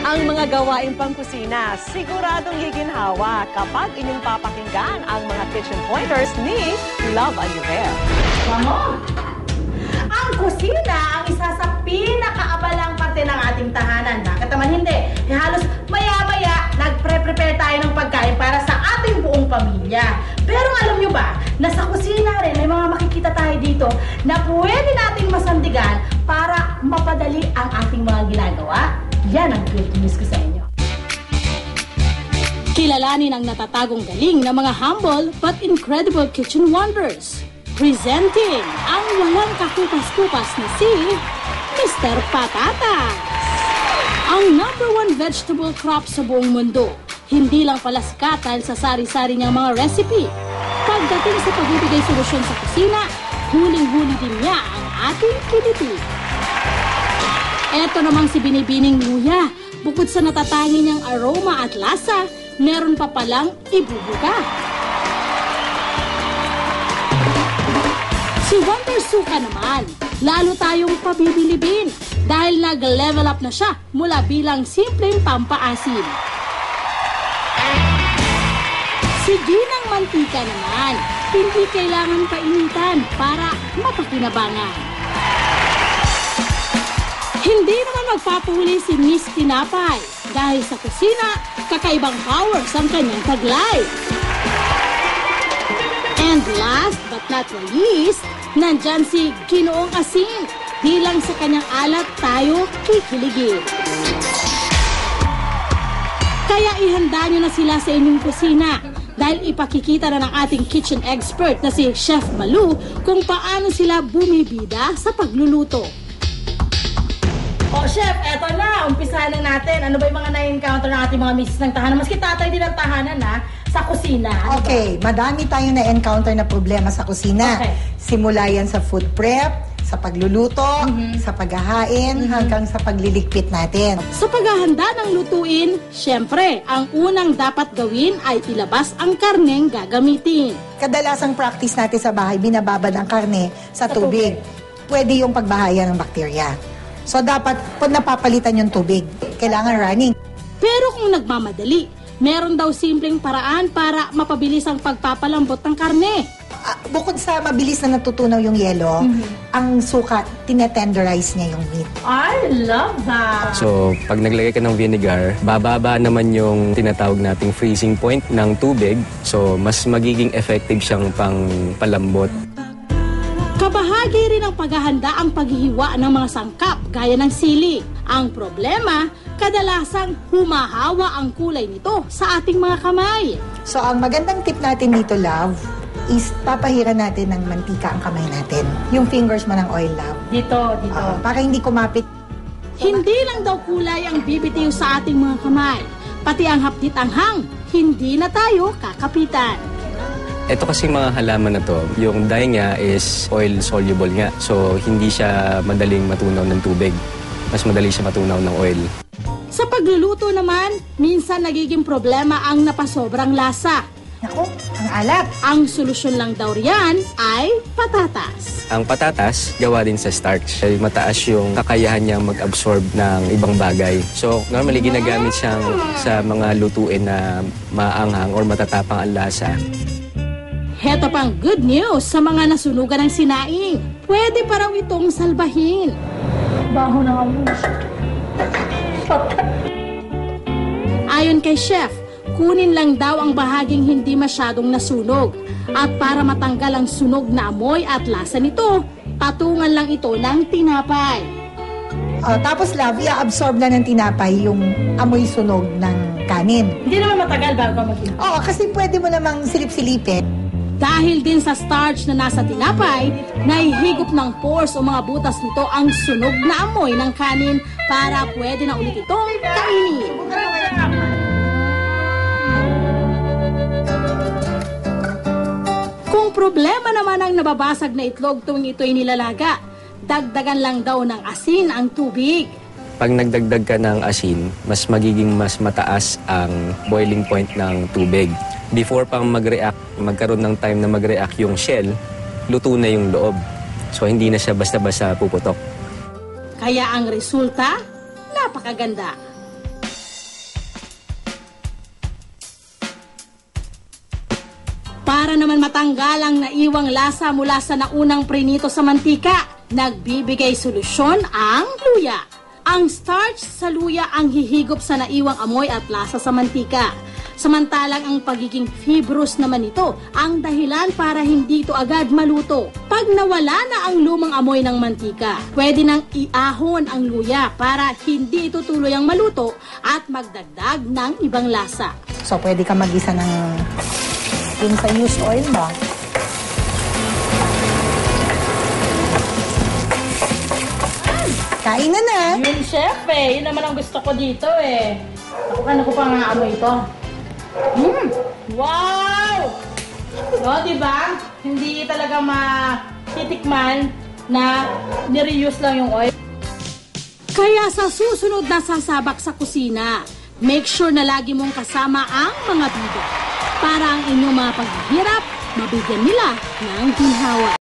Ang mga gawaing pangkusina, siguradong giginhawa kapag inyong papakinggan ang mga kitchen pointers ni Love Oliver. Mamo, ang kusina ang isa sa pinakaabalang parte ng ating tahanan. Bakit naman hindi? Halos maya-maya, nagpre-prepare tayo ng pagkain para sa ating buong pamilya. Pero alam nyo ba, na sa kusina rin, may mga makikita tayo dito na pwede nating masandigan para mapadali ang ating mga ginagawa. Yan ang good news ko sa inyo. Kilalanin ang natatagong galing ng mga humble but incredible kitchen wonders. Presenting ang walang kakupas-kupas na si Mr. Patatas. Ang #1 vegetable crop sa buong mundo. Hindi lang pala sikat dahil sa sari-sari niyang mga recipe. Pagdating sa pagbibigay solusyon sa kusina, huling-huli din niya ang ating kiniti. Eto namang si Binibining Luya. Bukod sa natatangi niyang aroma at lasa, meron pa palang ibubuga. Si Wonder Suka naman, lalo tayong pabibilibin dahil nag-level up na siya mula bilang simpleng pampaasim. Si Ginang Mantika naman, hindi kailangan painitan para mapakinabangan. Hindi naman magpapahuli si Miss Tinapay dahil sa kusina, kakaibang powers ang kanyang taglay. And last but not least, nandyan si Ginoong Asin. Di lang sa kanyang alat tayo kikiligin. Kaya ihanda nyo na sila sa inyong kusina dahil ipakikita na ng ating kitchen expert na si Chef Malu kung paano sila bumibida sa pagluluto. O, Chef, eto na. Umpisahan na natin. Ano ba yung mga na-encounter ng ating mga misis ng tahanan? Maski tatay din ang tahanan, ha? Sa kusina. Ano okay, ba? Madami tayong na-encounter na problema sa kusina. Okay. Simula yan sa food prep, sa pagluluto, sa paghahain, hanggang sa pagliligpit natin. Sa paghahanda ng lutuin, syempre, ang unang dapat gawin ay ilabas ang karneng gagamitin. Kadalasang practice natin sa bahay, binababad ang karne sa tubig. Pwede yung pagbahayan ng bakterya. So, dapat, pag napapalitan yung tubig, kailangan running. Pero kung nagmamadali, meron daw simpleng paraan para mapabilis ang pagpapalambot ng karne. Bukod sa mabilis na natutunaw yung yelo, ang suka, tinetenderize niya yung meat. I love that! So, pag naglagay ka ng vinegar, bababa naman yung tinatawag nating freezing point ng tubig. So, mas magiging effective siyang pang palambot. Kabahagi rin ang paghahanda ang paghihiwa ng mga sangkap gaya ng sili. Ang problema, kadalasang humahawa ang kulay nito sa ating mga kamay. So, ang magandang tip natin dito, Love, is papahiran natin ng mantika ang kamay natin. Yung fingers mo ng oil, Love. Dito. Para hindi kumapit. Hindi lang daw kulay ang bibitiw sa ating mga kamay. Pati ang hapdit-anghang, hindi na tayo kakapitan. Ito kasing mga halaman na to, yung dye niya is oil-soluble nga. So, hindi siya madaling matunaw ng tubig. Mas madali siya matunaw ng oil. Sa pagluluto naman, minsan nagiging problema ang napasobrang lasa. Naku, ang alat. Ang solusyon lang daw riyan ay patatas. Ang patatas, gawa din sa starch. Ay mataas yung kakayahan niyang mag-absorb ng ibang bagay. So, normally ginagamit siyang sa mga lutuin na maanghang or matatapang ang lasa. Heto pang good news sa mga nasunugan ng sinaing. Pwede pa raw itong salbahin. Baho na nga. Ayon kay Chef, kunin lang daw ang bahaging hindi masyadong nasunog. At para matanggal ang sunog na amoy at lasa nito, patungan lang ito ng tinapay. Tapos, Love, i-absorb na ng tinapay yung amoy sunog ng kanin. Hindi naman matagal bago mag-inom. Oo, kasi pwede mo namang silip-silipin. Dahil din sa starch na nasa tinapay, naihigop ng pores o mga butas nito ang sunog na amoy ng kanin para pwede na ulit itong kainin. Kung problema naman ang nababasag na itlog tuwing ito'y nilalaga, dagdagan lang daw ng asin ang tubig. Pag nagdagdag ka ng asin, mas magiging mas mataas ang boiling point ng tubig. Before pang mag-react, magkaroon ng time na mag-react yung shell, luto na yung loob. So hindi na siya basta-basta puputok. Kaya ang resulta, napakaganda. Para naman matanggal ang naiwang lasa mula sa naunang prinito sa mantika, nagbibigay solusyon ang luya. Ang starch sa luya ang hihigop sa naiwang amoy at lasa sa mantika. Samantalang ang pagiging fibrous naman ito ang dahilan para hindi ito agad maluto. Pag nawala na ang lumang amoy ng mantika, pwede nang iahon ang luya para hindi ito tuluyang maluto at magdagdag ng ibang lasa. So, pwede ka mag-isa ng yung sa used oil mo. Kain na na. Yun, chef eh. Yun naman ang gusto ko dito eh. Ano ko pa nga amoy ito? Wow! So, diba? Hindi talaga matitikman na nireuse lang yung oil. Kaya sa susunod na sasabak sa kusina, make sure na lagi mong kasama ang mga bida para ang inyong mga paghihirap, mabigyan nila ng ginhawa.